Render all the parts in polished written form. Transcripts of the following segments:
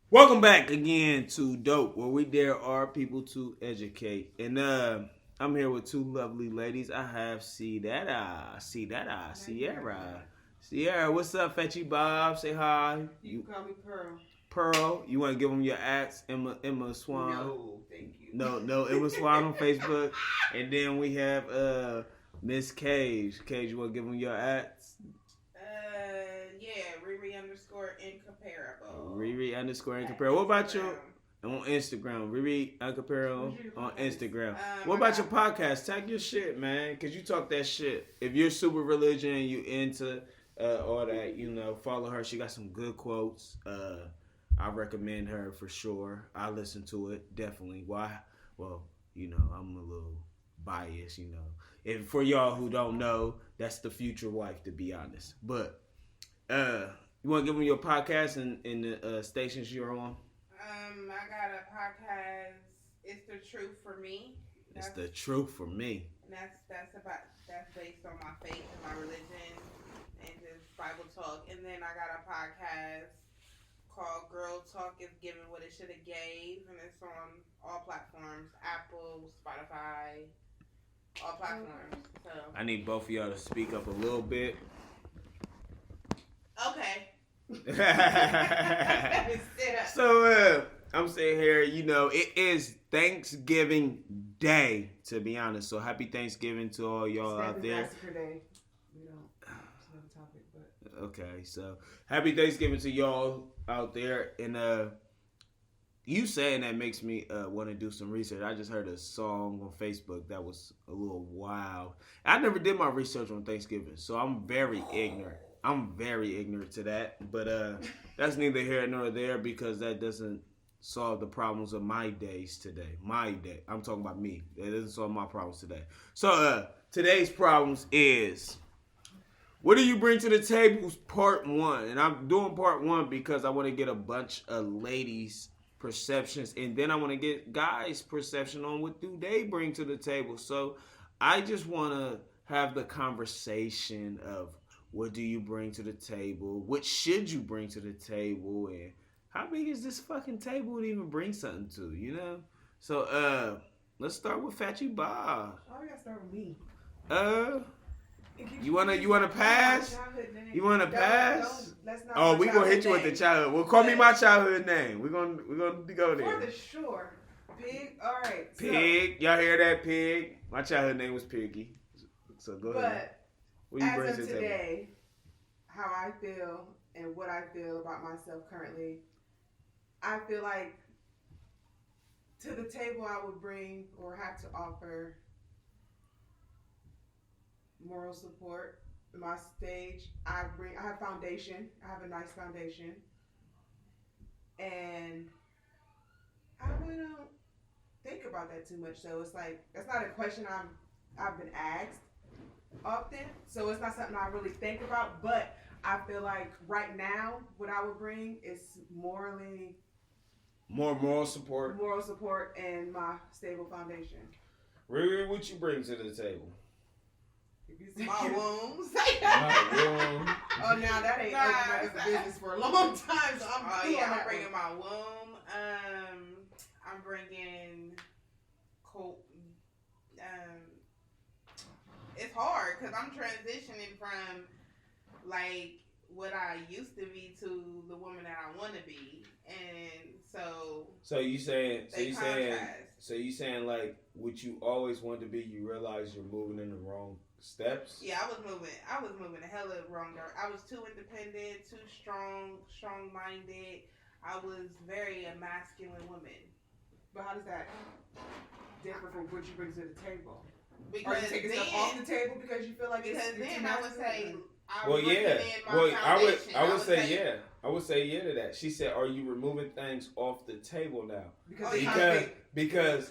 Welcome back again to Dope, where we dare our people to educate. And I'm here with two lovely ladies. I have Sierra. Sierra, what's up, Fetchy Bob? Say hi. You can call me Pearl. Pearl, you want to give them your ads? Emma Swan. No, thank you. No, Emma Swan on Facebook. And then we have Miss Cage. Cage, you want to give them your ads? Yeah, Riri underscore incomparable. Riri underscore incomparable. What about your on Instagram? Riri incomparable on Instagram. What about your podcast? Tag your shit, man, cause you talk that shit. If you're super religion and you into all that, follow her. She got some good quotes. I recommend her for sure. I listen to it definitely. Why? Well, I'm a little biased. If for y'all who don't know, that's the future wife, to be honest. But you want to give them your podcast and the stations you're on? I got a podcast. It's the truth for me. It's the truth for me. And that's based on my faith and my religion and just Bible talk. And then I got a podcast called Girl Talk is Giving What It Should Have Gave, and it's on all platforms: Apple, Spotify, all platforms. So I need both of y'all to speak up a little bit. Okay. So I'm saying here, it is Thanksgiving Day, to be honest. So happy Thanksgiving to all y'all out there. Massacre Day. We don't. It's another topic, but okay. So happy Thanksgiving to y'all out there, and you saying that makes me want to do some research. I just heard a song on Facebook that was a little wild. I never did my research on Thanksgiving, so I'm very ignorant. I'm very ignorant to that, but that's neither here nor there because that doesn't solve the problems of my days today. My day. I'm talking about me. It doesn't solve my problems today. So today's problems is, what do you bring to the table? Part 1. And I'm doing part 1 because I want to get a bunch of ladies' perceptions, and then I want to get guys' perception on what do they bring to the table. So I just want to have the conversation of, what do you bring to the table? What should you bring to the table? And how big is this fucking table to even bring something to, So, let's start with Fatchy Bob. oh, we gotta start with me. You wanna pass? You wanna pass? Let's not. Oh, we gonna hit you with the childhood. Well, call me my childhood name. We're gonna go there. For the sure. Pig. All right. Pig. Y'all hear that? Pig. My childhood name was Piggy. So go ahead. What you bring as of today, how I feel and what I feel about myself currently, I feel like to the table I would bring or have to offer moral support. My stage, I have foundation. I have a nice foundation, and I really don't think about that too much. So it's like that's not a question I've been asked often, so it's not something I really think about, but I feel like right now what I would bring is more moral support and my stable foundation. Riri, what you bring to the table? My wombs. Oh, now that ain't open up business for a long time, so I'm bringing my womb. I'm bringing cold. It's hard because I'm transitioning from like what I used to be to the woman that I want to be, and so you saying like what you always wanted to be, you realize you're moving in the wrong steps. Yeah, I was moving a hella wrong direction. I was too independent, too strong-minded. I was very a masculine woman. But how does that differ from what you bring to the table? Because are you taking stuff off the table because you feel like because it's then I would say I would say yeah to that. She said, "Are you removing things off the table now?" Because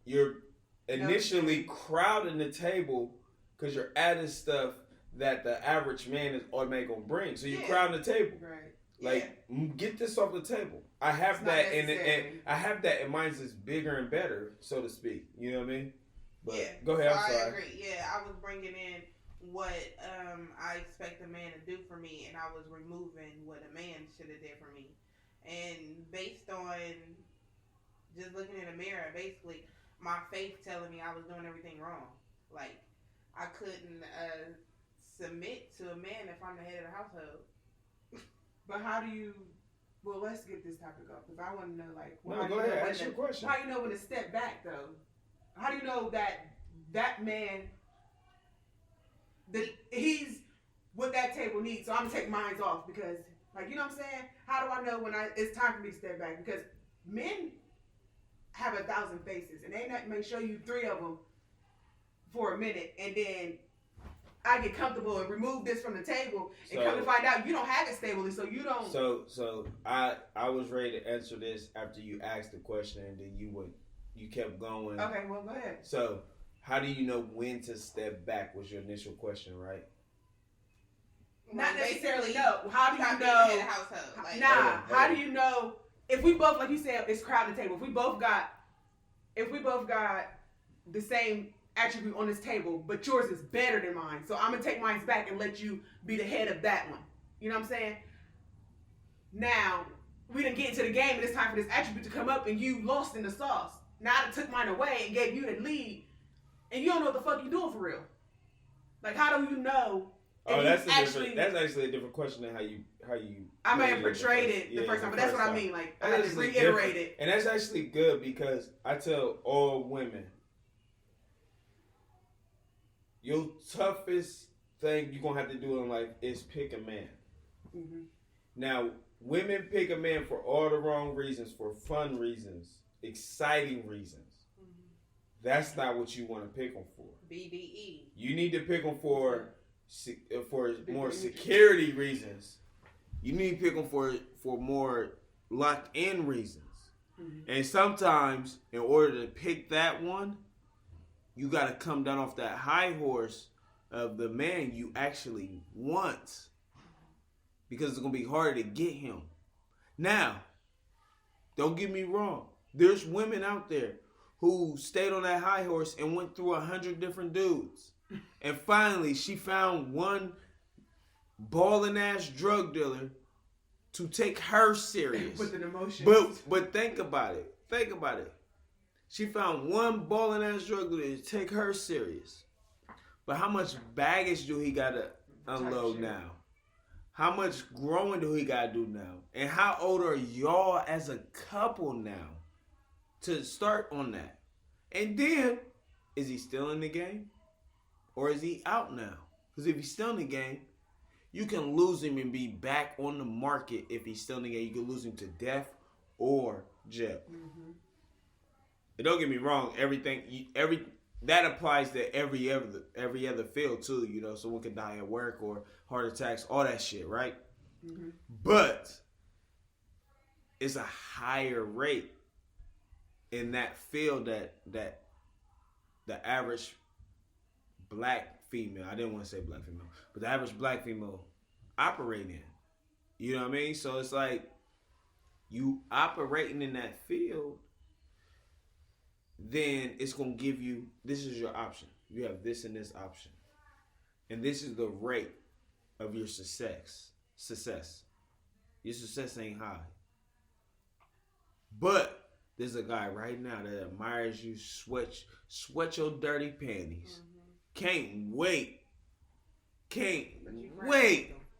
you're initially crowding the table because you're adding stuff that the average man is automatically gonna bring. So you're crowding the table. Right. Like, get this off the table. I have that, and I have that, and mine's is bigger and better, so to speak. You know what I mean? But go ahead. I'm sorry. I agree. Yeah, I was bringing in what I expect a man to do for me, and I was removing what a man should have did for me. And based on just looking in the mirror, basically, my faith telling me I was doing everything wrong. Like, I couldn't submit to a man if I'm the head of the household. But how do you? Well, let's get this topic up because I want to know, like, No, go ahead. Ask your question. How do you know when to step back, though? How do you know that man, that he's what that table needs? So I'm gonna take mine off because, like, you know what I'm saying? How do I know when it's time for me to step back? Because men have 1,000 faces, and they may show you 3 of them for a minute, and then I get comfortable and remove this from the table, and come to find out you don't have it stably, so you don't. So I was ready to answer this after you asked the question, and then you kept going. Okay, well, go ahead. So, how do you know when to step back? Was your initial question, right? Not Like, necessarily. basically, No. How do you stop being know? head of household. Like, How do you know if we both, like you said, it's crowded table. If we both got the same attribute on this table, but yours is better than mine, so I'm gonna take mine back and let you be the head of that one. You know what I'm saying? Now we didn't get into the game, and it's time for this attribute to come up, and you lost in the sauce. Now I took mine away and gave you the lead, and you don't know what the fuck you doing for real. Like, how do you know? Oh, that's actually a different question than how you. I may have portrayed it the first time, but that's what I mean. Like, I had to reiterate it. And that's actually good because I tell all women, your toughest thing you're gonna have to do in life is pick a man. Mm-hmm. Now, women pick a man for all the wrong reasons, for fun reasons, exciting reasons. Mm-hmm. That's not what you want to pick them for. BDE. You need to pick them for more security reasons. You need to pick them for more locked in reasons. Mm-hmm. And sometimes, in order to pick that one, you got to come down off that high horse of the man you actually want, because it's going to be harder to get him. Now, don't get me wrong. There's women out there who stayed on that high horse and went through 100 different dudes. And finally, she found one balling ass drug dealer to take her serious. With an emotion. But think about it. Think about it. She found one balling ass drug dealer to take her serious. But how much baggage do he gotta unload now? How much growing do he gotta do now? And how old are y'all as a couple now to start on that? And then, is he still in the game? Or is he out now? Because if he's still in the game, you can lose him and be back on the market. If he's still in the game, you can lose him to death or jail. Mm-hmm. And don't get me wrong, that applies to every other field too. You know, someone could die at work or heart attacks, all that shit, right? Mm-hmm. But it's a higher rate in that field that the average black female, I didn't want to say black female, but the average black female operate in. You know what I mean? So it's like, you operating in that field, then it's going to give you, this is your option. You have this and this option. And this is the rate of your success. Your success ain't high. But there's a guy right now that admires you, sweat your dirty panties. Mm-hmm. Can't wait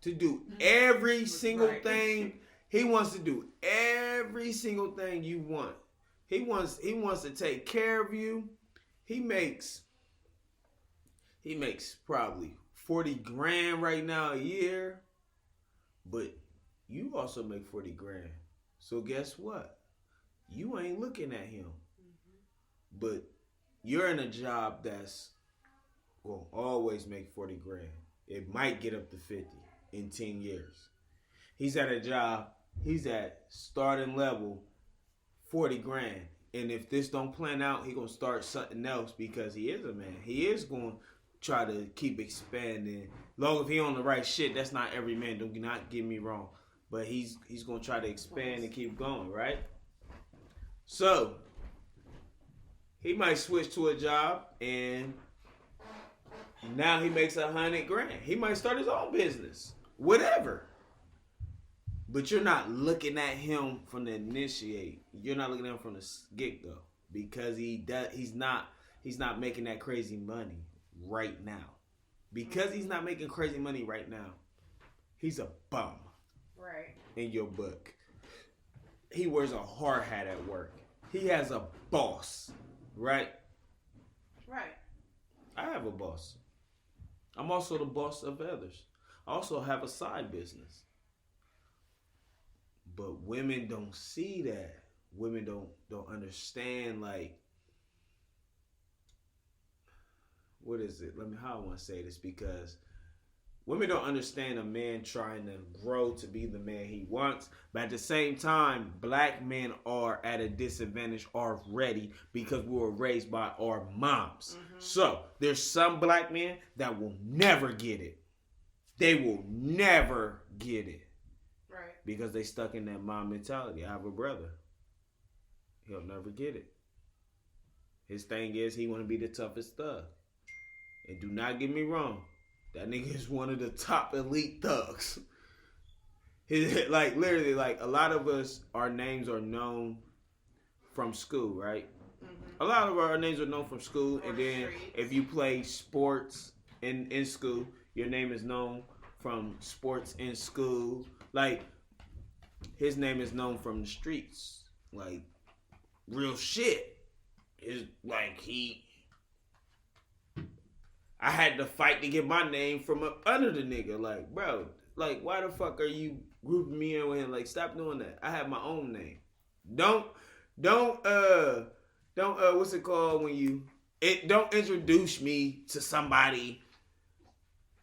to do every single thing. He wants to do every single thing you want. He wants to take care of you. He makes probably 40 grand right now a year. But you also make 40 grand. So guess what? You ain't looking at him. Mm-hmm. But you're in a job that's will always make 40 grand. It might get up to 50 in 10 years. He's at a job, he's at starting level 40 grand. And if this don't plan out, he gonna start something else, because he is a man. He is gonna try to keep expanding. Long if he on the right shit, that's not every man, do not get me wrong. But he's gonna try to expand and keep going, right? So he might switch to a job and now he makes 100 grand. He might start his own business. Whatever. But you're not looking at him from the initiate. You're not looking at him from the get go because he's not making that crazy money right now. Because he's not making crazy money right now, he's a bum. Right. In your book. He wears a hard hat at work. He has a boss, right? Right. I have a boss. I'm also the boss of others. I also have a side business. But women don't see that. Women don't understand, like, what is it? How I want to say this, because women don't understand a man trying to grow to be the man he wants. But at the same time, black men are at a disadvantage already because we were raised by our moms. Mm-hmm. So there's some black men that will never get it. They will never get it. Right. Because they stuck in that mom mentality. I have a brother. He'll never get it. His thing is he want to be the toughest thug. And do not get me wrong. That nigga is one of the top elite thugs. Like, literally, like, a lot of us, our names are known from school, right? Mm-hmm. A lot of our names are known from school. And then if you play sports in school, your name is known from sports in school. Like, his name is known from the streets. Like, real shit. It's like I had to fight to get my name from up under the nigga. Like, bro, like, why the fuck are you grouping me in with him? Like, stop doing that. I have my own name. Don't, what's it called when don't introduce me to somebody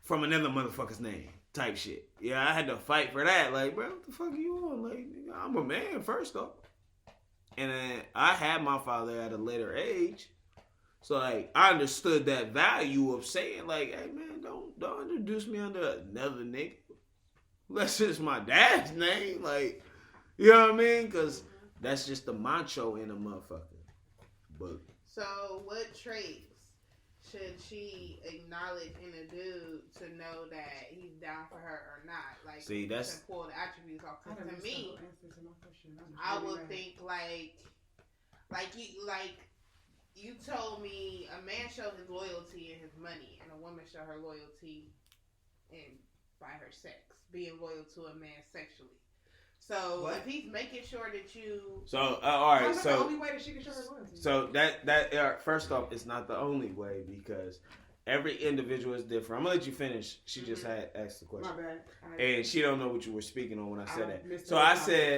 from another motherfucker's name type shit. Yeah, I had to fight for that. Like, bro, what the fuck are you on? Like, I'm a man first off. And then I had my father at a later age. So, like, I understood that value of saying, like, hey, man, don't introduce me under another nigga. Unless it's my dad's name. Like, you know what I mean? Because that's just the macho in a motherfucker. But so, what traits should she acknowledge in a dude to know that he's down for her or not? Like, see, that's pull the attributes off. Because to me, I would think, you told me a man showed his loyalty in his money, and a woman showed her loyalty by her sex, being loyal to a man sexually. So what? If he's making sure that you, all right, that's the only way that she can show her loyalty. So that first off, it's not the only way because every individual is different. I'm gonna let you finish. She just had asked the question. My bad. And she don't know what you were speaking on when I said that.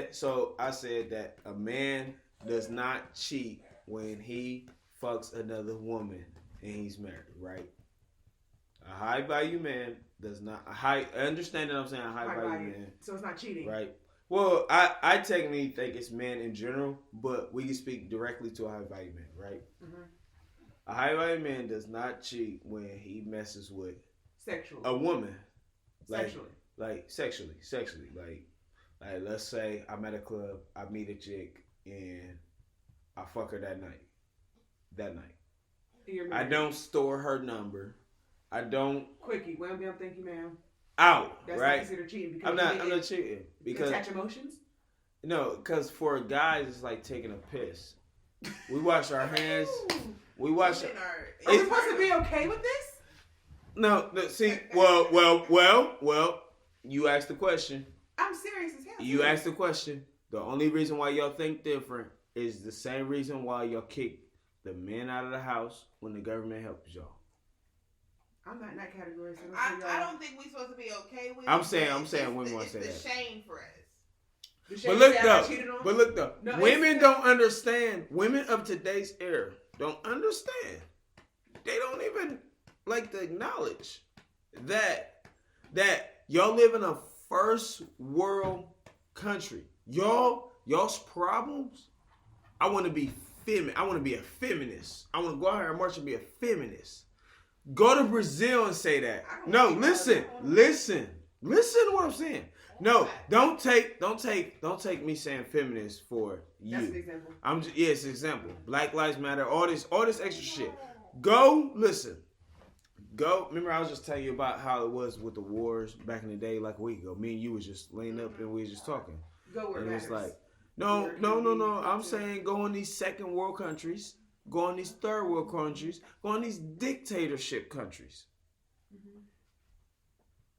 So I said that a man does not cheat when he fucks another woman and he's married, right? A high value man does not I understand that I'm saying a high value man. So it's not cheating. Right. Well, I technically think it's men in general, but we can speak directly to a high value man, right? Mm-hmm. A high value man does not cheat when he messes with sexually a woman. Sexually. Sexually. Like let's say I'm at a club, I meet a chick and I fuck her that night. I don't store her number. I don't. Quickie, wham bam, thank you, ma'am. Out. That's right? not considered cheating. Because I'm not cheating because attach emotions. No, because for guys it's like taking a piss. We wash our hands. We wash. Are we supposed to be okay with this? No. See, well. You asked the question. I'm serious as hell. You asked the question. The only reason why y'all think different is the same reason why y'all kick the men out of the house when the government helps y'all. I'm not in that category. So I don't think we're supposed to be okay with it. I'm saying women want to say that. It's the shame for us. But look though. No, women don't understand. Women of today's era don't understand. They don't even like to acknowledge that y'all live in a first world country. Y'all's problems. I want to be I want to be a feminist. I want to go out here and march and be a feminist. Go to Brazil and say that. No, listen to what I'm saying. No, don't take me saying feminist for you. That's an example. It's an example. Black Lives Matter, all this extra shit. Go listen. Go. Remember, I was just telling you about how it was with the wars back in the day, like a week ago. Me and you was just laying up and we was just talking. Go where And it it's matters. like, no. I'm saying go in these second world countries, go in these third world countries, go in these dictatorship countries.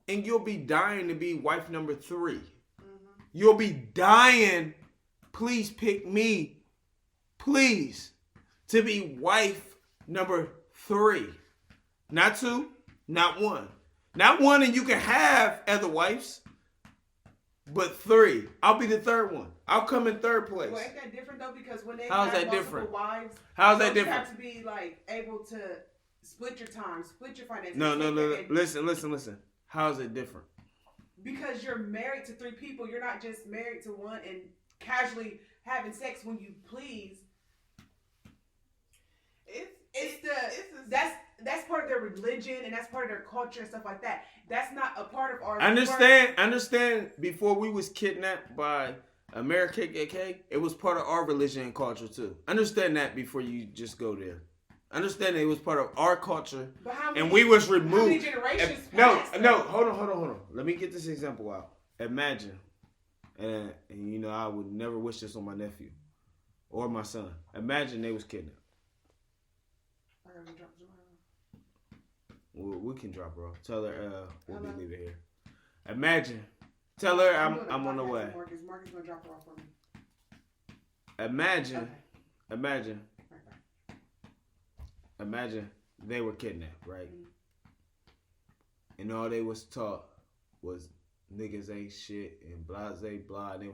And you'll be dying to be wife number 3. You'll be dying. Please pick me. Please. To be wife number 3. Not 2, not 1. Not 1 and you can have other wives. But 3. I'll be the third one. I'll come in third place. Well, ain't that different though? Because when they How's have that multiple different? wives, How's that don't different? You have to be like able to split your time, split your finances. No. And- Listen. How's it different? Because you're married to 3 people, you're not just married to one and casually having sex when you please. That's part of their religion and that's part of their culture and stuff like that. That's not a part of our. Understand. Before we was kidnapped by America KKK, it was part of our religion and culture too. Understand that before you just go there. Understand that it was part of our culture, But how many, and we was how many removed. generations No, passed? hold on. Let me get this example out. Imagine, and you know I would never wish this on my nephew or my son. Imagine they was kidnapped. I gotta drop some. We can drop her off. Tell her we'll be Hello? leaving here. Imagine. Tell her I'm on the way. Marcus gonna drop her off for me. Imagine. Okay. Imagine. Right back. Imagine they were kidnapped, right? Mhm. And all they was taught was niggas ain't shit and blase blah. And they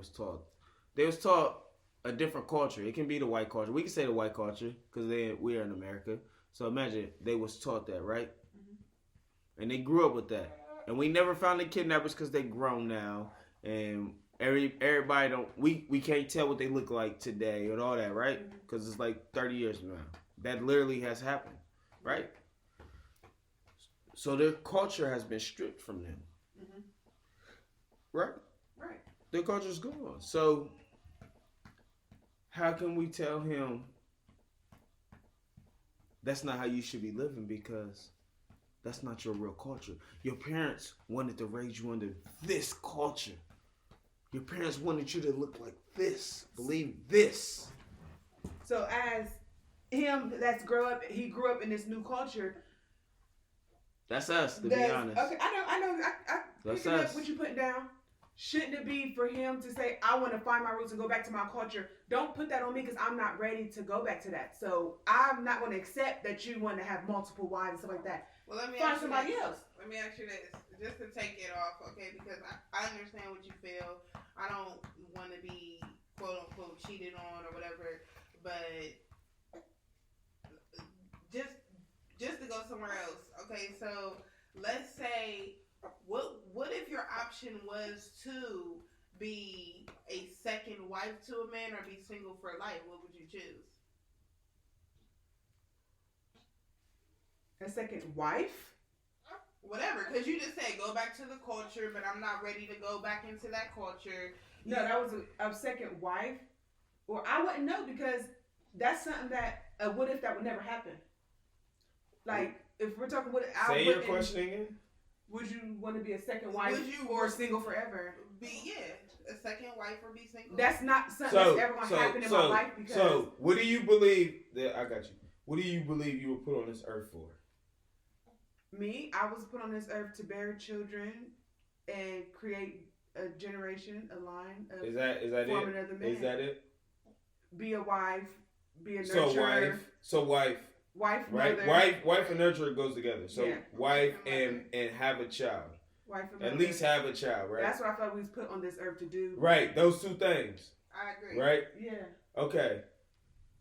was taught a different culture. It can be the white culture. We can say the white culture because we are in America. So imagine they was taught that, right? And they grew up with that. And we never found the kidnappers because they grown now. And everybody we can't tell what they look like today and all that, right? Because it's like 30 years from now. That literally has happened, right? So their culture has been stripped from them. Mm-hmm. Right? Right. Their culture's gone. So how can we tell him that's not how you should be living because that's not your real culture. Your parents wanted to raise you under this culture. Your parents wanted you to look like this, believe this. So as him, he grew up in this new culture. That's us, to be honest. Okay, I know. I That's picking up us. what you putting down. Shouldn't it be for him to say, I want to find my roots and go back to my culture? Don't put that on me because I'm not ready to go back to that. So I'm not going to accept that you want to have multiple wives and stuff like that. Well, let me Find ask you somebody this. else. Let me ask you this, just to take it off, okay? Because I understand what you feel. I don't want to be quote unquote cheated on or whatever, but just to go somewhere else, okay? So let's say, what if your option was to be a second wife to a man or be single for life? What would you choose? A second wife? Whatever, because you just said go back to the culture, but I'm not ready to go back into that culture. No, that was a second wife. Or I wouldn't know because that's something that, what if that would never happen? Like, if we're talking, Say your question again. Would you want to be a second wife Would you or single forever? Be a second wife or be single? That's not something that's ever going to happen in my life because... So, what do you believe that... I got you. What do you believe you were put on this earth for? Me, I was put on this earth to bear children and create a generation, a line of Is that form it? another man. Is that it? Be a wife, be a nurturer. So wife. Wife, Right? mother. Wife and nurturer goes together. So Yeah. wife and have a child. Wife and At mother. least have a child, right? That's what I felt we was put on this earth to do. Right. Those two things. I agree. Right? Yeah. Okay.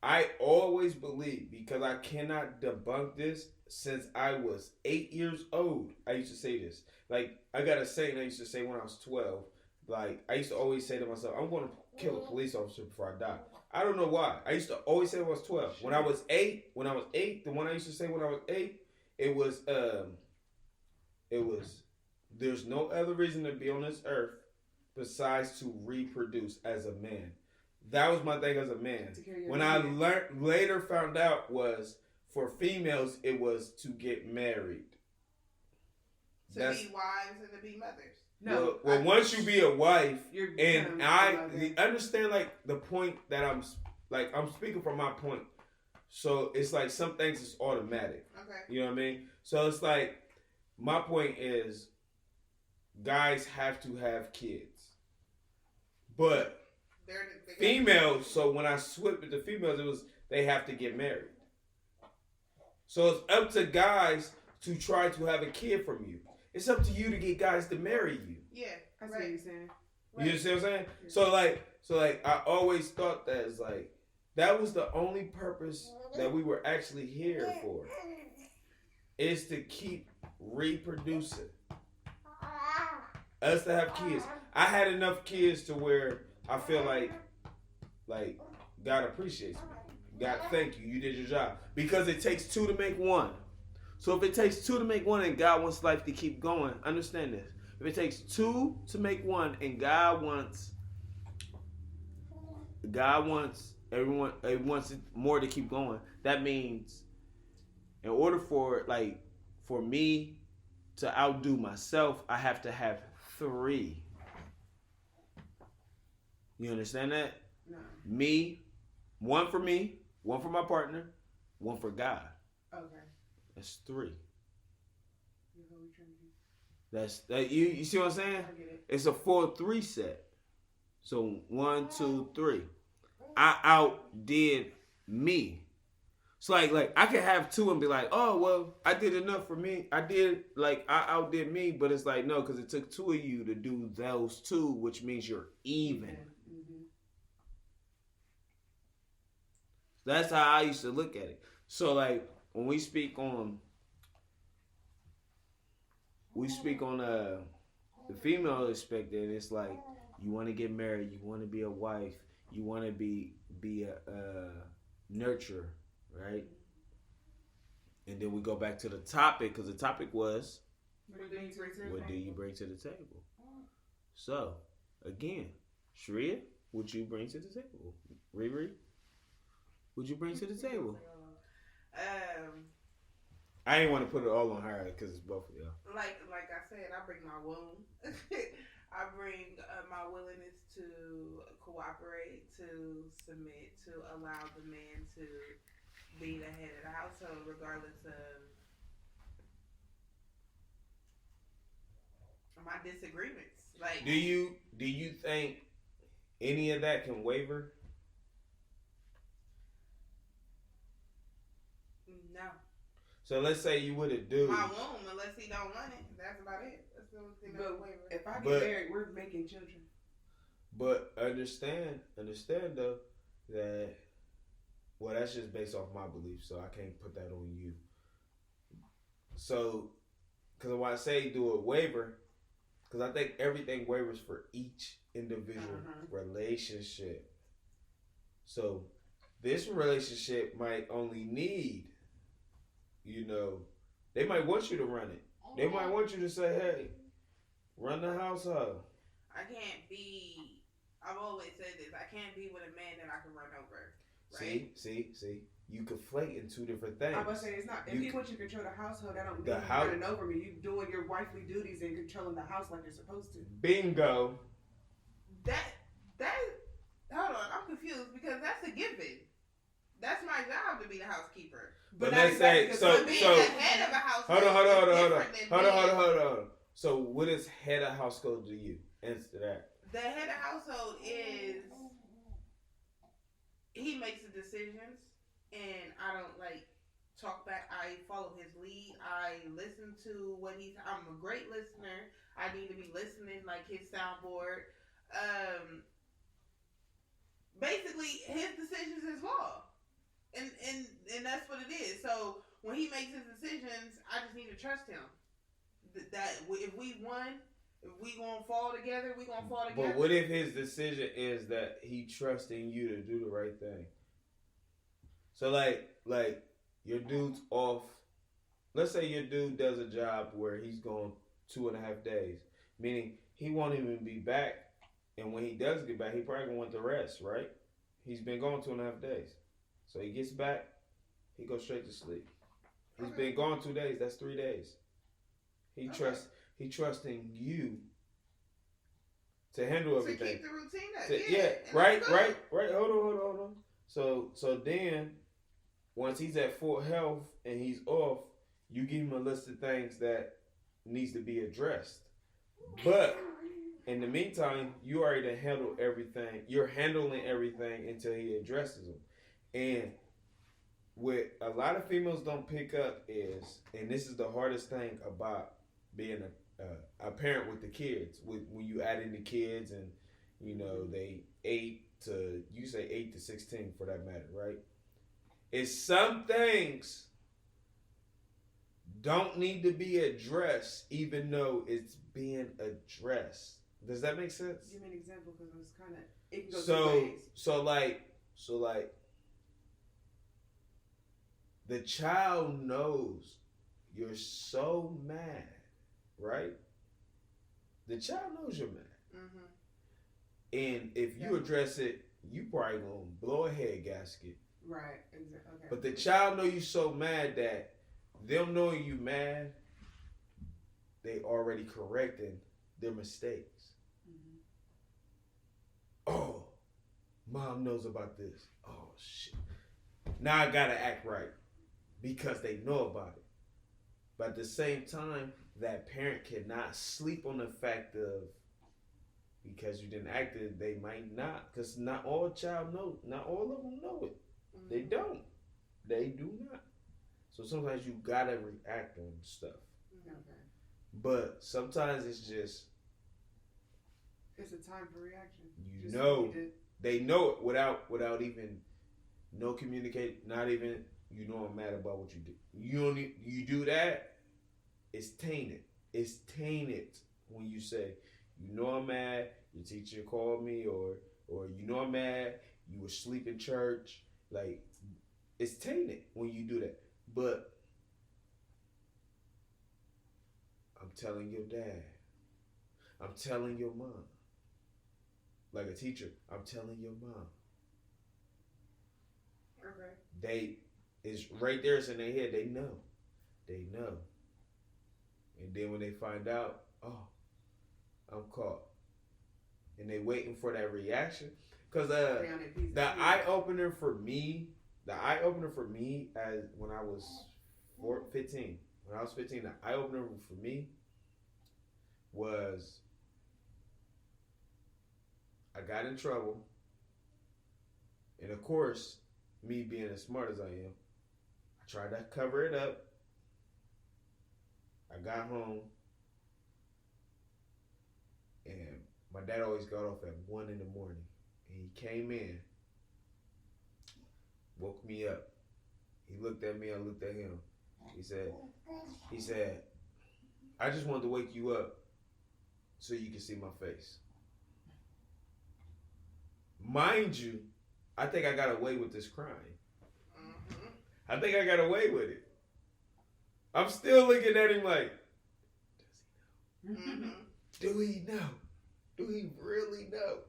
I always believe, because I cannot debunk this, since I was 8 years old, I used to say this. Like, I got a saying I used to say when I was 12. Like, I used to always say to myself, I'm going to kill a police officer before I die. I don't know why. I used to always say when I was 12. When I was 8, the one I used to say when I was 8, it was, there's no other reason to be on this earth besides to reproduce as a man. That was my thing as a man. When I later found out was for females, it was to get married. to be wives and to be mothers. No. Well, once you be a wife, You're and becoming I a mother. understand like the point that I'm speaking from my point. So it's like some things is automatic. Okay. You know what I mean? So it's like my point is guys have to have kids. But They're females, so when I switched with the females, it was they have to get married. So it's up to guys to try to have a kid from you. It's up to you to get guys to marry you. Yeah, I see what you're saying. You see what I'm saying? So like I always thought that it's like that was the only purpose that we were actually here for. Is to keep reproducing. Us to have kids. I had enough kids to where I feel like God appreciates me. God, thank you. You did your job. Because it takes two to make one. So if it takes two to make one and God wants life to keep going, understand this. If it takes two to make one and God wants everyone, he wants it more to keep going, that means in order for me to outdo myself, I have to have 3. You understand that? No. One for me, one for my partner, one for God. Okay. That's 3. You know what we're trying to do. That's that. You see what I'm saying? I get it. It's a 4-3 set. So 1, 2, 3. I outdid me. So like I could have 2 and be like, oh well, I did enough for me. I outdid me, but it's like no, because it took 2 of you to do those 2, which means you're even. Mm-hmm. That's how I used to look at it. So like when we speak on the female aspect, and it's like you want to get married, you want to be a wife, you want to be a nurturer, right? And then we go back to the topic, because the topic was, What do you bring to the what do table? you bring to the table? So again, Shreya, what you bring to the table? Riri, what you bring to the table? I ain't want to put it all on her because it's both of y'all. Like I said, I bring my womb. I bring my willingness to cooperate, to submit, to allow the man to be the head of the household, regardless of my disagreements. Like, Do you think any of that can waver? no, So let's say you with a dude. my womb, unless he don't want it, that's about it. That's the only thing that But waver. if I get But- married, we're making children. But understand though that, well, that's just based off my beliefs, so I can't put that on you. So, because when I say do a waiver, because I think everything wavers for each individual relationship. So, this relationship might only need, they might want you to run it. They might want you to say, hey, run the household. I've always said this, I can't be with a man that I can run over. Right? See, you conflate in 2 different things. I'm about to say it's not. If he wants you to control the household, that don't mean The you house- running over me. You doing your wifely duties and controlling the house like you're supposed to. Bingo. That hold on, I'm confused because that's a given. That's my job to be the housekeeper. But not let's say exactly, so. because Being So the head of a household. hold on. is different than being- So what is head of household to you? Answer that. The head of household is he makes the decisions, and I don't talk back. I follow his lead. I listen to what I'm a great listener. I need to be listening like his soundboard. Basically, his decisions is law, and that's what it is. So when he makes his decisions, I just need to trust him. That if we won. If we gonna fall together, we gonna fall together. But what if his decision is that he trusting you to do the right thing? So like your dude's off. Let's say your dude does a job where he's gone 2.5 days, meaning he won't even be back. And when he does get back, he probably gonna want to rest, right? He's been gone 2.5 days, so he gets back, he goes straight to sleep. He's been gone 2 days. That's 3 days. He trusts. He trusting you to handle To everything. keep the routine up. Yeah, and right. that's good. Hold on. So then, once he's at full health and he's off, you give him a list of things that needs to be addressed. But in the meantime, you already handle everything. You're handling everything until he addresses them. And what a lot of females don't pick up is, and this is the hardest thing about being a parent with the kids, when you add in the kids and they 8 to 16 for that matter, right? Is some things don't need to be addressed even though it's being addressed. Does that make sense? Give me an example because it's kind of it can go two ways. So like the child knows you're so mad, right? The child knows you're mad. Mm-hmm. And if you address it, you probably gonna blow a head gasket. Right. Exactly. Okay. But the child know you so mad that them knowing you mad, they already correcting their mistakes. Mm-hmm. Oh, mom knows about this. Oh shit. Now I gotta act right because they know about it. But at the same time, that parent cannot sleep on the fact of because you didn't act it, they might not. Because not all child know, not all of them know it. Mm-hmm. They don't. They do not. So sometimes you gotta react on stuff. Okay. But sometimes it's just It's a time for reaction. you Just know like you did. they know it without even no communicate. Not even I'm mad about what you did. You do that. It's tainted. It's tainted when you say I'm mad. Your teacher called me, or I'm mad. You were asleep in church. Like it's tainted when you do that. But I'm telling your dad. I'm telling your mom. Like a teacher, I'm telling your mom. Okay. It's right there. It's in their head. They know. And then when they find out, oh, I'm caught. And they waiting for that reaction. Because the eye opener for me as when I was 15. When I was 15, the eye opener for me was I got in trouble. And of course, me being as smart as I am, I tried to cover it up. I got home. And my dad always got off at 1 in the morning. And he came in, woke me up. He looked at me, I looked at him. He said, I just wanted to wake you up so you can see my face. Mind you, I think I got away with this crime. Mm-hmm. I think I got away with it. I'm still looking at him like, does he know? Mm-hmm. Do he know? Do he really know?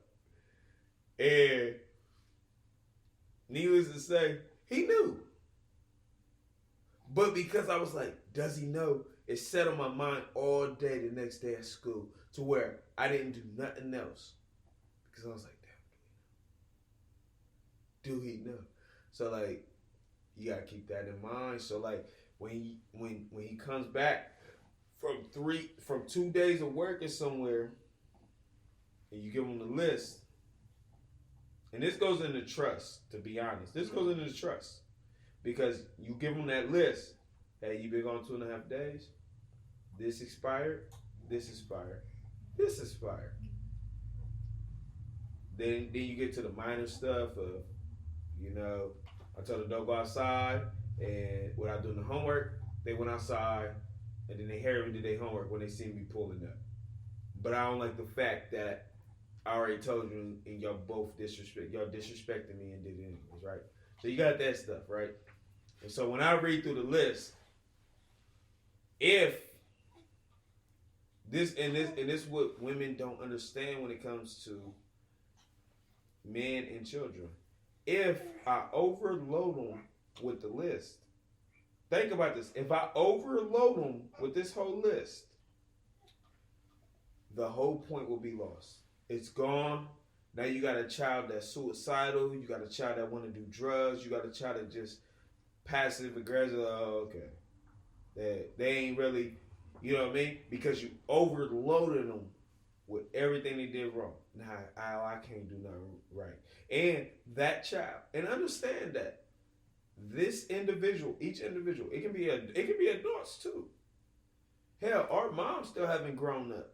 And needless to say, he knew. But because I was like, does he know? It set on my mind all day the next day at school to where I didn't do nothing else. Because I was like, damn, do he know? So like, you gotta keep that in mind. So like, when he comes back from 2 days of working somewhere, and you give him the list, and this goes into trust. To be honest, this goes into trust because you give him that list. Hey, you been gone 2.5 days. This expired. This expired. This expired. Then you get to the minor stuff of, I told them don't go outside, and without doing the homework, they went outside, and then they hear me do their homework when they see me pulling up. But I don't like the fact that I already told you, and y'all both disrespected me and did it anyways, right? So you got that stuff, right? And so when I read through the list, if this what women don't understand when it comes to men and children. If I overload them with the list, think about this. If I overload them with this whole list, the whole point will be lost. It's gone. Now you got a child that's suicidal. You got a child that want to do drugs. You got a child that just passive aggressive. Oh, okay. They ain't really, you know what I mean? Because you overloaded them with everything they did wrong. Now, I can't do nothing right. And that child, and understand that this individual, each individual, it can be adults too. Hell, our mom still haven't grown up.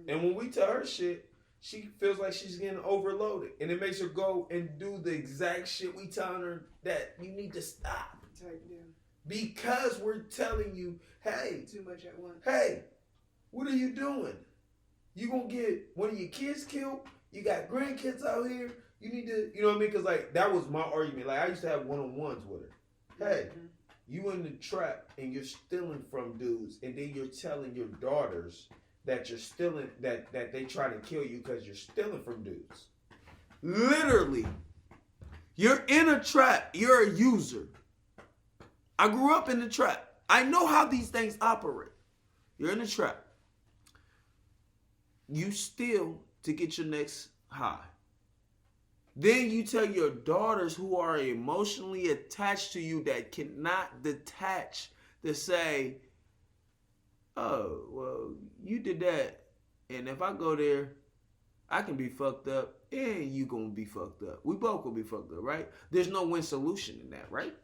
And when we tell her shit, she feels like she's getting overloaded. And it makes her go and do the exact shit we telling her that you need to stop. Because we're telling you, hey. Too much at once. Hey, what are you doing? You gonna get one of your kids killed? You got grandkids out here. You need to, you know what I mean? Because, like, that was my argument. Like, I used to have one-on-ones with her. Hey, you in the trap and you're stealing from dudes. And then you're telling your daughters that you're stealing, that they try to kill you because you're stealing from dudes. Literally. You're in a trap. You're a user. I grew up in the trap. I know how these things operate. You're in the trap. You steal to get your next high. Then you tell your daughters who are emotionally attached to you that cannot detach to say, oh, well, you did that. And if I go there, I can be fucked up and you gonna be fucked up. We both gonna be fucked up, right? There's no win solution in that, right?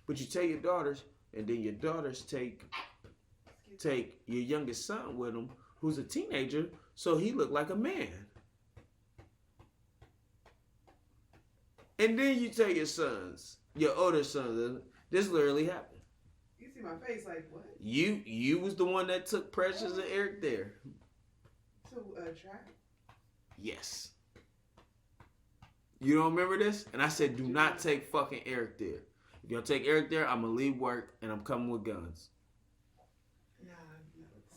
But you tell your daughters, and then your daughters take your youngest son with them, who's a teenager, so he look like a man. And then you tell your sons, your older sons, this literally happened. You see my face like, what? You was the one that took Precious and Eric there. To track? Yes. You don't remember this? And I said, do not take fucking Eric there. If y'all take Eric there, I'm going to leave work and I'm coming with guns. Nah,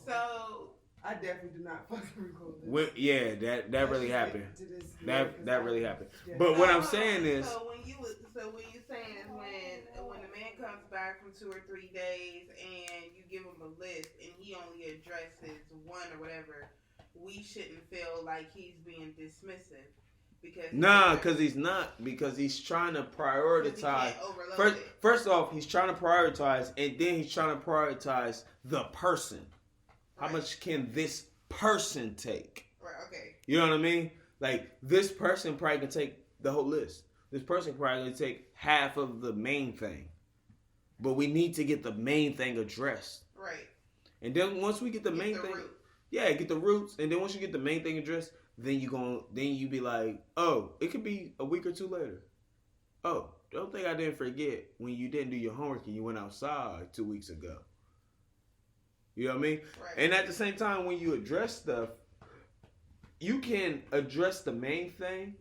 so I definitely do not fucking recall this. Yeah, that really happened. That really happened. Yeah. But what I'm saying is, so when you saying when the man comes back from 2 or 3 days and you give him a list and he only addresses one or whatever, we shouldn't feel like he's being dismissive. Because he's not. Because he's trying to prioritize. He first off, he's trying to prioritize, and then he's trying to prioritize the person. How much can this person take? Right. Okay. You know what I mean? Like, this person probably can take the whole list. This person probably can take half of the main thing. But we need to get the main thing addressed. Right. And then once we get the main thing, get the roots. And then once you get the main thing addressed, then you be like, oh, it could be a week or two later. Oh, don't think I didn't forget when you didn't do your homework and you went outside 2 weeks ago. You know what I mean? Right. And at the same time, when you address stuff, you can address the main thing,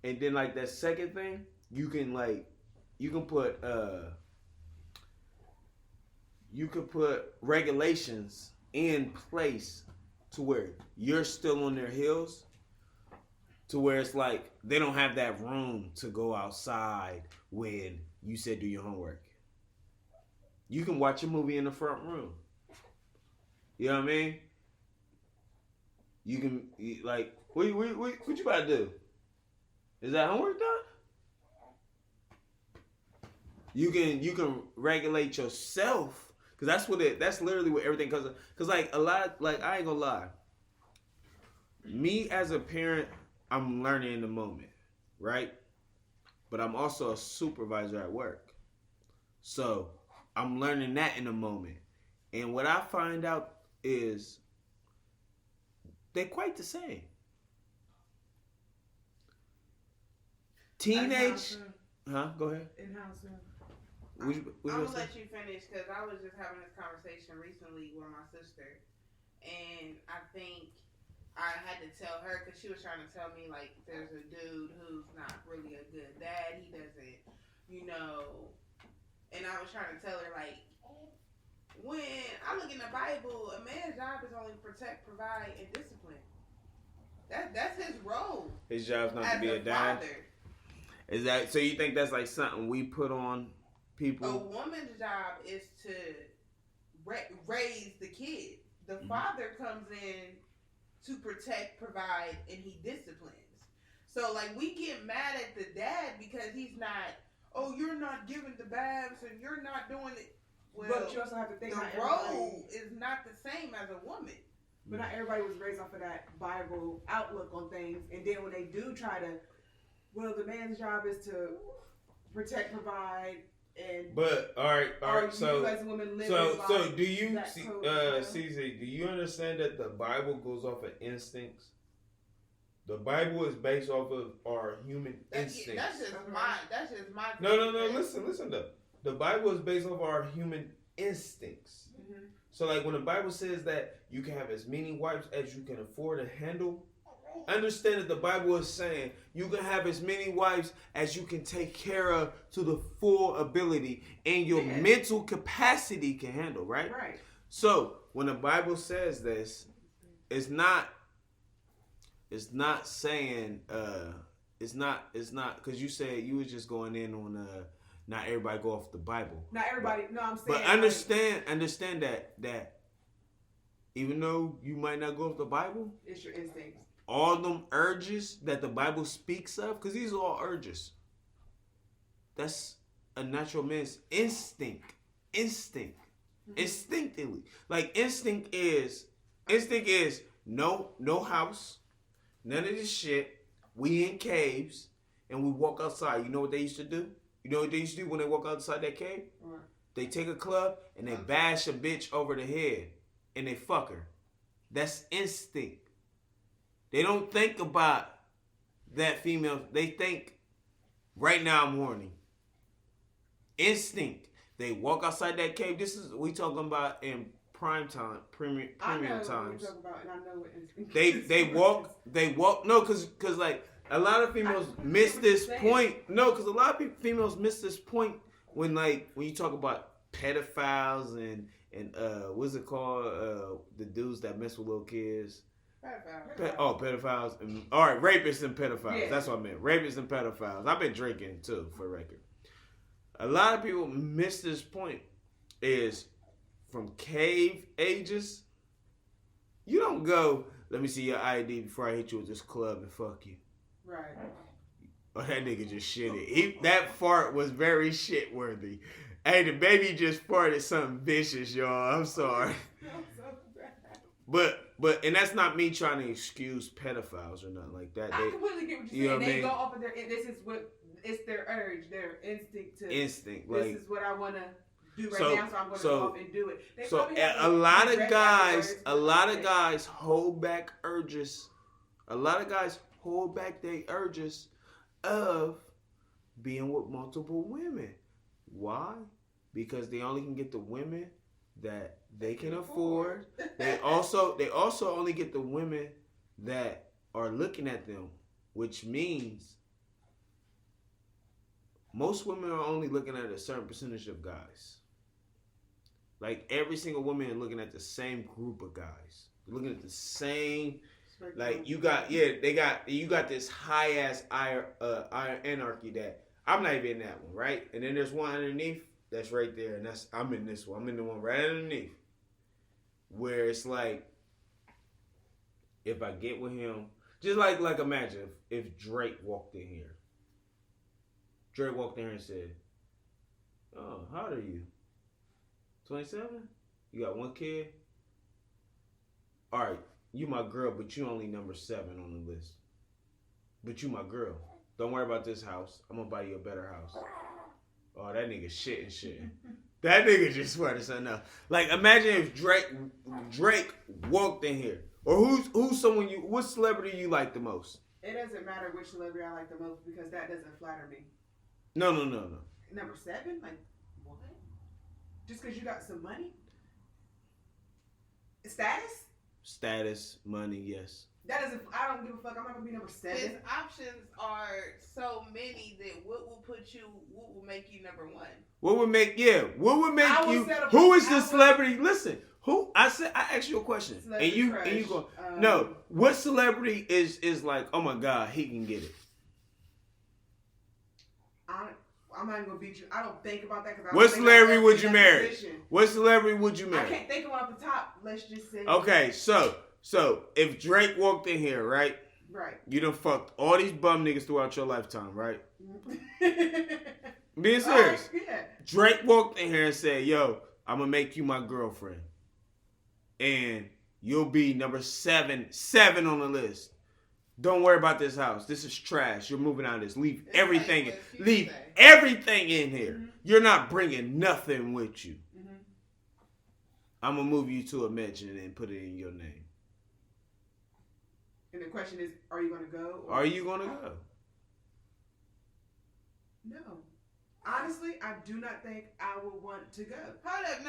and then like that second thing, you can put regulations in place to where you're still on their heels, to where it's like they don't have that room to go outside when you said do your homework. You can watch a movie in the front room. You know what I mean? You can, like, what you about to do? Is that homework done? You can regulate yourself, because that's literally what everything comes. Because like a lot, like I ain't gonna lie. Me as a parent, I'm learning in the moment, right? But I'm also a supervisor at work, so I'm learning that in the moment. And what I find out is they're quite the same. Teenage, Go ahead. In-house. I'm gonna let you finish because I was just having this conversation recently with my sister, and I think I had to tell her because she was trying to tell me like there's a dude who's not really a good dad. He doesn't, and I was trying to tell her like, when I look in the Bible, a man's job is only protect, provide, and discipline. That's his role. His job's not to be a dad. Is that so? You think that's like something we put on people? A woman's job is to raise the kid. The father comes in to protect, provide, and he disciplines. So like we get mad at the dad because he's not. Oh, you're not giving the baths and you're not doing it. Well, but you also have to think the role is not the same as a woman. But not everybody was raised off of that Bible outlook on things. And then when they do try to, well, the man's job is to protect, provide, and. But all right. So as women live so do you that see, code, you know? CZ? Do you understand that the Bible goes off of instincts? The Bible is based off of our human instincts. That's just my. No. Listen though. The Bible is based off our human instincts. Mm-hmm. So like when the Bible says that you can have as many wives as you can afford to handle, understand that the Bible is saying you can have as many wives as you can take care of to the full ability and your mental capacity can handle, right? Right. So when the Bible says this, it's not saying it's not because you said you was just going in on not everybody go off the Bible. Not everybody. No, I'm saying. But understand that even though you might not go off the Bible, it's your instincts. all them urges that the Bible speaks of, because these are all urges. That's a natural man's instinct. Mm-hmm. Instinctively. Like instinct is no house, none of this shit. We in caves and we walk outside. You know what they used to do? You know what they used to do when they walk outside that cave? Right. They take a club and they bash a bitch over the head and they fuck her. That's instinct. They don't think about that female. They think, right now I'm horny. Instinct. They walk outside that cave. This is we talking about in prime time, premium times. I know what you're talking about, and I know what instinct They walk. No, because like a lot of females miss this point. No, because a lot of females miss this point when you talk about pedophiles and what's it called? The dudes that mess with little kids. Pedophiles. And, all right, rapists and pedophiles. Yeah. That's what I meant. Rapists and pedophiles. I've been drinking too, for record. A lot of people miss this point. Is from cave ages. You don't go, let me see your ID before I hit you with this club and fuck you. Right. Oh, that nigga just shitted. That fart was very shit worthy. Hey, the baby just farted something vicious, y'all. I'm sorry. But and that's not me trying to excuse pedophiles or nothing like that. I completely get what you're saying. They go off of this is what it's their urge, their instinct to. Instinct. This is what I want to do right now, so I'm going to go off and do it. A lot of guys hold back urges. A lot of guys hold back their urges of being with multiple women. Why? Because they only can get the women that they can afford. They also only get the women that are looking at them, which means most women are only looking at a certain percentage of guys. Like every single woman is looking at the same group of guys. They're looking at the same. Like you got this high ass anarchy that I'm not even in that one, right? And then there's one underneath that's right there, and I'm in this one. I'm in the one right underneath, where it's like, if I get with him, just like imagine if Drake walked in here. Drake walked in here and said, "Oh, how old are you? 27? You got one kid? All right, you my girl, but you only number 7 on the list. But you my girl. Don't worry about this house. I'm gonna buy you a better house." Oh, that nigga shitting. That nigga just swear to something else. Like, imagine if Drake walked in here. Or who's someone what celebrity you like the most? It doesn't matter which celebrity I like the most because that doesn't flatter me. No. Number 7? Like, what? Just because you got some money? Status, money, yes. That doesn't. I don't give a fuck. I'm not gonna be number 7. His options are so many that what will make you number 1? What would make you? Who is the celebrity? Listen, who I asked you a question, and you go. No, what celebrity is like? Oh my god, he can get it. I'm not even gonna beat you. I don't think about that because. What celebrity would you marry? What celebrity would you marry? I can't think of one off the top. Let's just say. Okay, so So if Drake walked in here, right? Right. You done fucked all these bum niggas throughout your lifetime, right? Mm-hmm. Being serious. Right, yeah. Drake walked in here and said, yo, I'm gonna make you my girlfriend. And you'll be number seven on the list. Don't worry about this house. This is trash. You're moving out of this. Leave It's everything. like what Leave you say. everything in here. Mm-hmm. You're not bringing nothing with you. Mm-hmm. I'm gonna move you to a mansion and put it in your name. And the question is, are you going to go? Are you gonna go? No. Honestly, I do not think I would want to go. Hold up.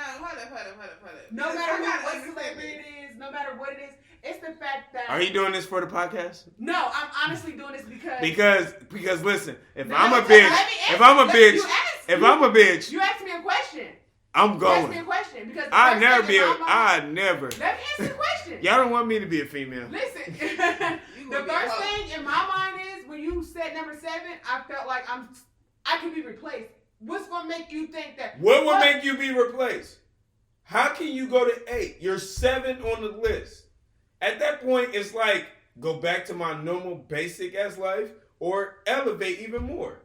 No Because matter I gotta what understand celebrity this. it is, no matter what it is, it's the fact that. Are you doing this for the podcast? No, I'm honestly doing this because. Because listen, if No, I'm a because bitch, let me if answer- I'm a let- bitch, you asked- if you- I'm a bitch, You asked me a question. I'm You asked me a going. question because. the I first never thing be in a. my mind- I never. Let me answer the question. Y'all don't want me to be a female. Listen, You the gonna be first a hoe. thing in my mind is when you said number 7, I felt like I could be replaced. What's gonna make you think that? What would make you be replaced? How can you go to 8? You're 7 on the list. At that point, it's like go back to my normal basic ass life or elevate even more.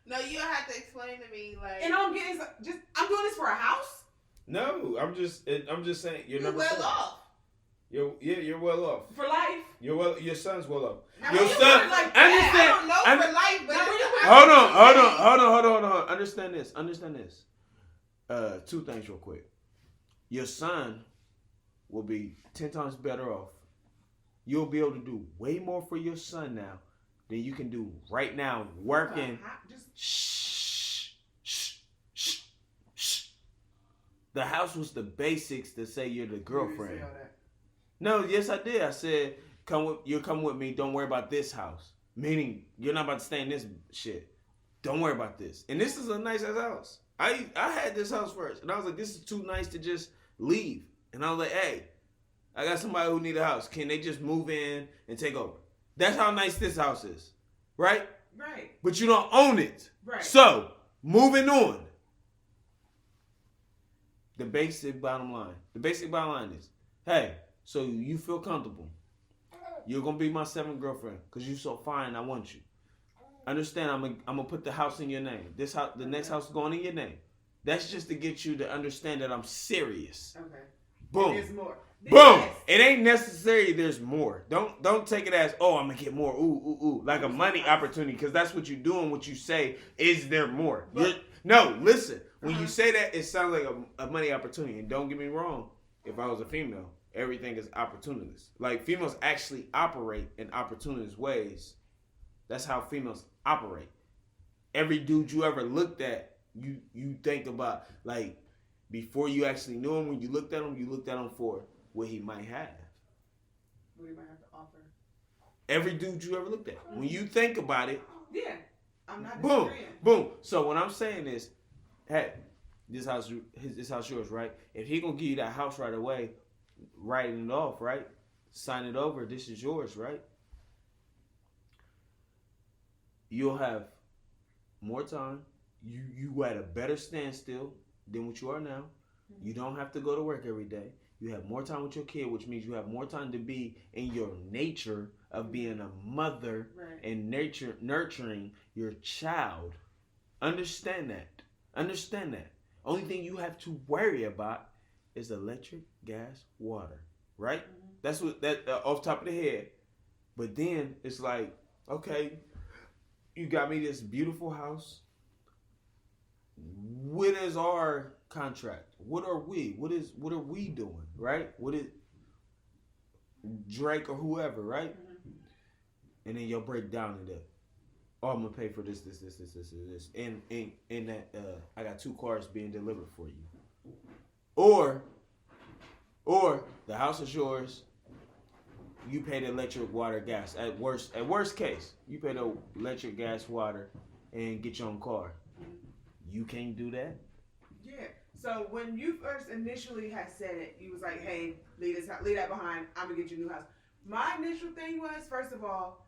No, you don't have to explain to me like. And all I'm getting is just I'm doing this for a house. No, I'm just saying you're you're number well 7. off. You're well off. For life. Your son's well off. Now, Your when you son. put it like I Understand? don't know for life, but Now, it's when you- Hold on. Understand this. 2 things real quick. Your son will be 10 times better off. You'll be able to do way more for your son now than you can do right now working. Just Shh. The house was the basics to say you're the girlfriend. No, yes I did. I said, you're coming with me. Don't worry about this house. Meaning, you're not about to stay in this shit. Don't worry about this. And this is a nice ass house. I had this house first. And I was like, this is too nice to just leave. And I was like, hey, I got somebody who need a house. Can they just move in and take over? That's how nice this house is. Right? Right. But you don't own it. Right. So, moving on. The basic bottom line is, hey, so you feel comfortable. You're going to be my 7th girlfriend because you're so fine. I want you. Understand, I'm going to put the house in your name. This house, the next house is going in your name. That's just to get you to understand that I'm serious. Okay. Boom. There's more. Boom. Yes. It ain't necessary there's more. Don't take it as, oh, I'm going to get more. Ooh. Like a money opportunity because that's what you're doing. What you say, is there more? No, listen. When you say that, it sounds like a money opportunity. And don't get me wrong. If I was a female, everything is opportunist. Like, females actually operate in opportunist ways. That's how females operate. Every dude you ever looked at, you think about, like, before you actually knew him, when you looked at him for what he might have. What do you might have to offer? Every dude you ever looked at. When you think about it, Yeah. I'm not boom, disagreeing. boom. So what I'm saying is, hey, this house yours, right? If he gonna give you that house right away, writing it off, right? Sign it over. This is yours, right? You'll have more time. You at a better standstill than what you are now. You don't have to go to work every day. You have more time with your kid, which means you have more time to be in your nature of being a mother Right. and nurturing your child. Understand that. Only thing you have to worry about is electric, gas, water. Right? Mm-hmm. That's what that off top of the head. But then it's like, okay, you got me this beautiful house. What is our contract? What are we? What are we doing? Right? What is Drake or whoever, right? Mm-hmm. And then you'll break down into, oh, I'm gonna pay for this, and that I got 2 cars being delivered for you, or the house is yours. You pay the electric, water, gas. At worst case, you pay the electric, gas, water, and get your own car. You can't do that. Yeah. So when you first initially had said it, you was like, "Hey, leave that behind. I'm gonna get you a new house." My initial thing was, first of all,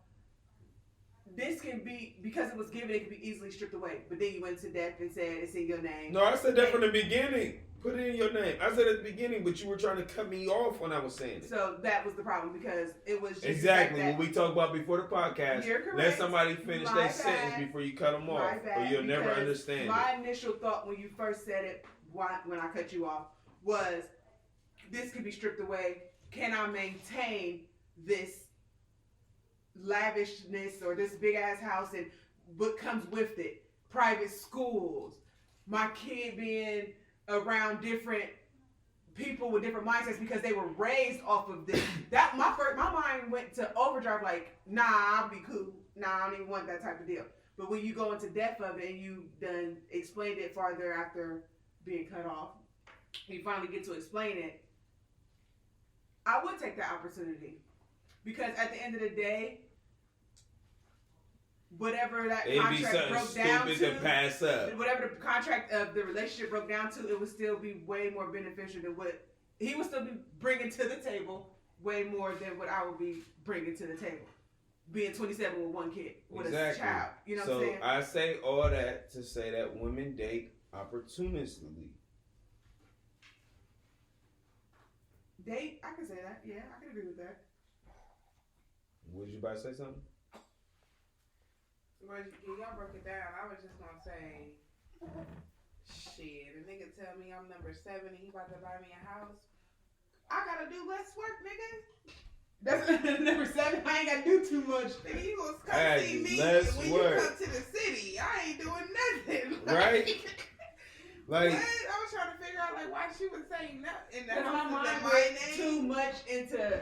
this can be, because it was given, it can be easily stripped away. But then you went to death and said it's in your name. No, I said that from the beginning. Put it in your name. I said at the beginning, but you were trying to cut me off when I was saying it. So that was the problem, because it was just Exactly. that When we talked about before the podcast, You're correct. let somebody finish My their bad. sentence before you cut them off, My or bad, you'll never because understand my it. initial thought when you first said it, when I cut you off, was this could be stripped away. Can I maintain this lavishness or this big ass house and what comes with it? Private schools, my kid being around different people with different mindsets because they were raised off of this. That my mind went to overdrive. Like, nah, I'll be cool. Nah, I don't even want that type of deal. But when you go into depth of it and you done explained it farther after being cut off, you finally get to explain it. I would take that opportunity, because at the end of the day, whatever that It'd be contract something broke down stupid to pass up. whatever the contract of the relationship broke down to, it would still be way more beneficial than what he would still be bringing to the table, way more than what I would be bringing to the table. Being 27 with one kid, with a child. You know what I'm saying? So I say all that to say that women date opportunistically. Date, I can say that. Yeah, I can agree with that. Was you about to say something? Well, y'all broke it down. I was just gonna say, shit. A nigga tell me I'm number 7 and he about to buy me a house. I gotta do less work, nigga. That's number 7. I ain't gotta do too much. Nigga, you gonna come Hey, see me less when work. you come to the city. I ain't doing nothing. Right? Like, what? I was trying to figure out like why she was saying nothing. Because my mind my went name. too much into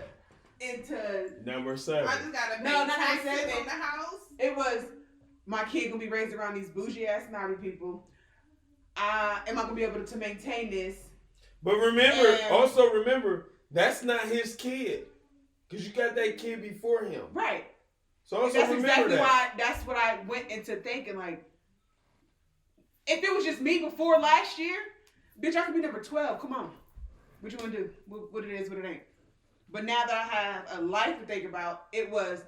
number 7. I just gotta pay No, not taxes 7. on the house. it was my kid gonna be raised around these bougie ass naughty people. Am I gonna be able to maintain this? But remember, And- also remember, that's not his kid. Because you got that kid before him. Right. So also That's remember exactly that. why. That's what I went into thinking. Like, if it was just me before last year, bitch, I could be number 12. Come on, what you wanna do? What it is, what it ain't. But now that I have a life to think about, it's But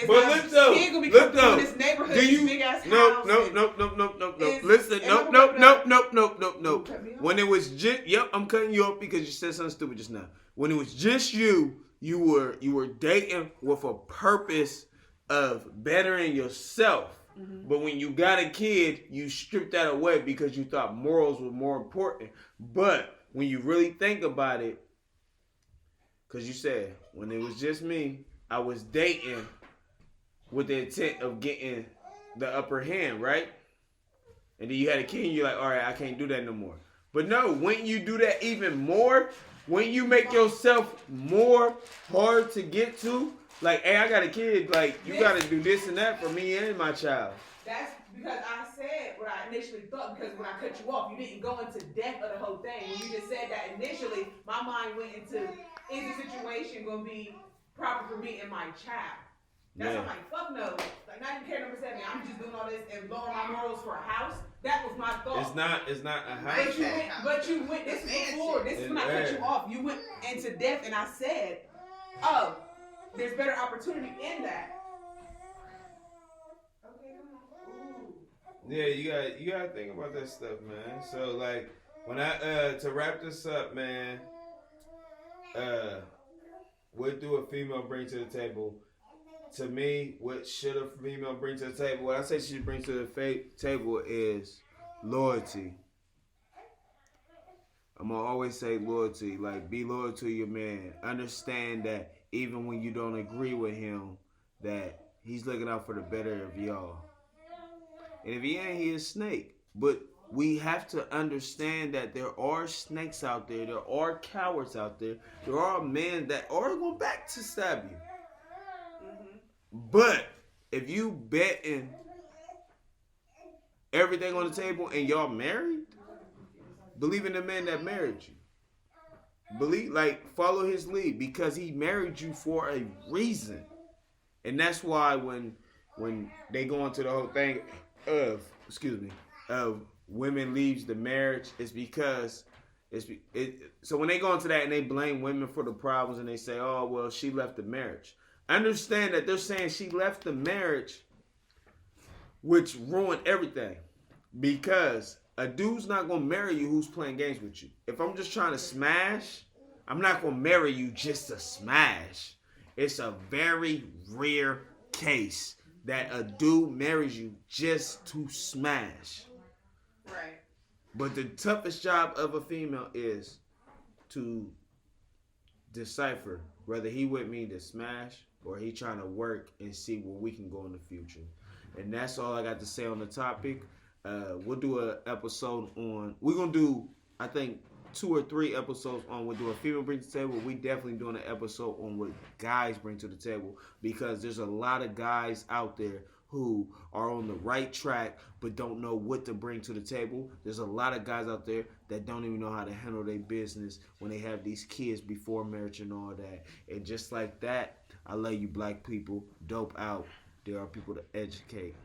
my look though, kid gonna be look coming though. to this neighborhood, Do this you? big ass No. house. Is- Listen, am I no. You cut me off? When it was just, yep, I'm cutting you off because you said something stupid just now. When it was just you were dating with a purpose of bettering yourself. Mm-hmm. But when you got a kid, you stripped that away because you thought morals were more important. But when you really think about it, because you said, when it was just me, I was dating with the intent of getting the upper hand, right? And then you had a kid and you're like, all right, I can't do that no more. But no, when you do that even more, when you make yourself more hard to get to, like, hey, I got a kid, like, you got to do this and that for me and my child. That's because I said what I initially thought, because when I cut you off, you didn't go into depth of the whole thing. When you just said that initially, my mind went into, is the situation going to be proper for me and my child? That's Yeah. I'm like, fuck no. Like, not even care number 7. I'm just doing all this and blowing my morals for a house. That was my thought. It's not a house. But you went, this is before, this is when I cut you off. You went into depth and I said, oh, there's better opportunity in that. Okay, come on. Ooh. Yeah, you gotta think about that stuff, man. So like, when I to wrap this up, man, what do a female bring to the table? To me, what should a female bring to the table? What I say she brings to the table is loyalty. I'm going to always say loyalty. Like, be loyal to your man. Understand that even when you don't agree with him, that he's looking out for the better of y'all. And if he ain't, he a snake. But we have to understand that there are snakes out there. There are cowards out there. There are men that are going back to stab you. But if you betting everything on the table and y'all married, believe in the man that married you. Believe, like, follow his lead, because he married you for a reason. And that's why when they go into the whole thing of women leaves the marriage, it's because so when they go into that and they blame women for the problems and they say, oh, well, she left the marriage. Understand that they're saying she left the marriage which ruined everything. Because a dude's not gonna marry you who's playing games with you. If I'm just trying to smash, I'm not gonna marry you just to smash. It's a very rare case that a dude marries you just to smash. Right. But the toughest job of a female is to decipher whether he with me to smash or he trying to work and see where we can go in the future. And that's all I got to say on the topic. We'll do an episode on. We're gonna do, I think, 2 or 3 episodes on. We'll do a female bring to the table. We definitely doing an episode on what guys bring to the table, because there's a lot of guys out there who are on the right track but don't know what to bring to the table. There's a lot of guys out there that don't even know how to handle their business when they have these kids before marriage and all that. And just like that, I love you, black people. Dope out. There are people to educate.